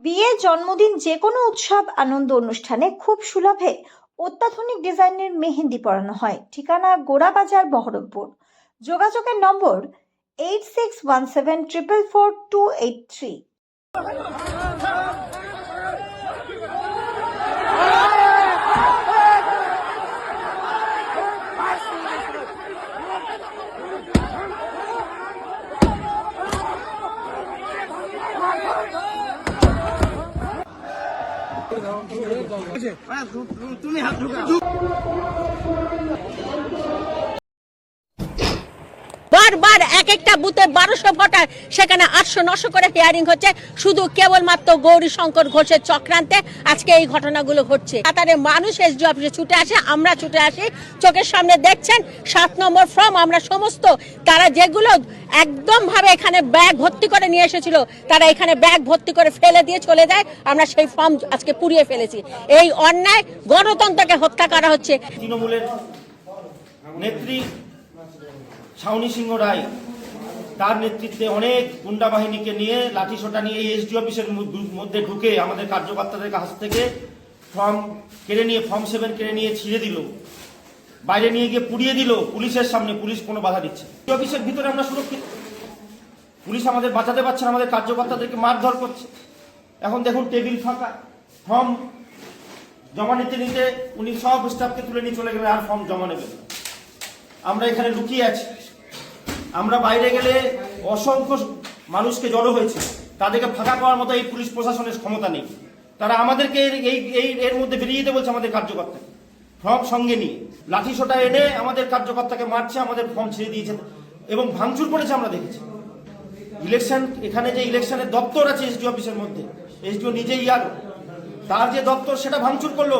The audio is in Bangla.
বিয়ে, জন্মদিন, যে কোনো উৎসব আনন্দ অনুষ্ঠানে খুব সুলভে অত্যাধুনিক ডিজাইনের মেহেন্দি পরানো হয়। ঠিকানা গোড়াবাজার, বহরমপুর। যোগাযোগের নম্বর 8617444283। তুমি হাত ঢুকা বারবার এক একটা বুথে 1200 ভোটার, সেখানে 800-900 করে হিয়ারিং হচ্ছে, শুধু কেবলমাত্র গৌরী শঙ্কর ঘোষের চক্রান্তে আজকে এই ঘটনাগুলো ঘটছে। কাতারে মানুষ এসডি অফিসে ছুটে আসে, আমরা ছুটে আসি, চোখের সামনে দেখছেন 7 নম্বর ফর্ম আমরা সমস্ত তারা যেগুলো একদম ভাবে এখানে ব্যাগ ভর্তি করে নিয়ে এসেছিল, তারা এখানে ব্যাগ ভর্তি করে ফেলে দিয়ে চলে যায়। আমরা সেই ফর্ম আজকে পুড়িয়ে ফেলেছি। এই অন্যায় গণতন্ত্রকে হত্যা করা হচ্ছে। তৃণমূলের নেত্রী শাওনি সিংহ রায়, তার নেতৃত্বে অনেক গুন্ডা বাহিনীকে নিয়ে লাঠিসোঁটা নিয়ে এই এসডি অফিসের মধ্যে ঢুকে আমাদের কার্যকর্তাদের কাছ থেকে ফর্ম কেড়ে নিয়ে, ফর্ম 7 কেড়ে নিয়ে ছিঁড়ে দিল, বাইরে নিয়ে গিয়ে পুড়িয়ে দিল পুলিশের সামনে। পুলিশ কোনো বাধা দিচ্ছে। এসডি অফিসের ভিতরে আমরা সুরক্ষিত, পুলিশ আমাদের বাঁচাতে পারছে না, আমাদের কার্যকর্তাদেরকে মারধর করছে। এখন দেখুন টেবিল ফাঁকা, ফর্ম জমা নিতে নিতে উনি সব স্টাফকে তুলে নিয়ে চলে গেলেন, আর ফর্ম জমা নেবেন। আমরা এখানে লুকিয়ে আছি। আমরা বাইরে গেলে অসংখ্য মানুষকে জড়ো হয়েছে, তাদেরকে ফাঁকা করার মতো এই পুলিশ প্রশাসনের ক্ষমতা নেই। তারা আমাদেরকে এর মধ্যে বেরিয়ে যেতে বলছে আমাদের কার্যকর্তাকে, ফর্ম সঙ্গে নিয়ে লাঠিসোঁটা এনে আমাদের কার্যকর্তাকে মারছে, আমাদের ফর্ম ছেড়ে দিয়েছে এবং ভাঙচুর করেছে। আমরা দেখেছি ইলেকশন, এখানে যে ইলেকশনের দপ্তর আছে এসডি অফিসের মধ্যে, এসডিও নিজেই আর তার যে দপ্তর সেটা ভাঙচুর করলো।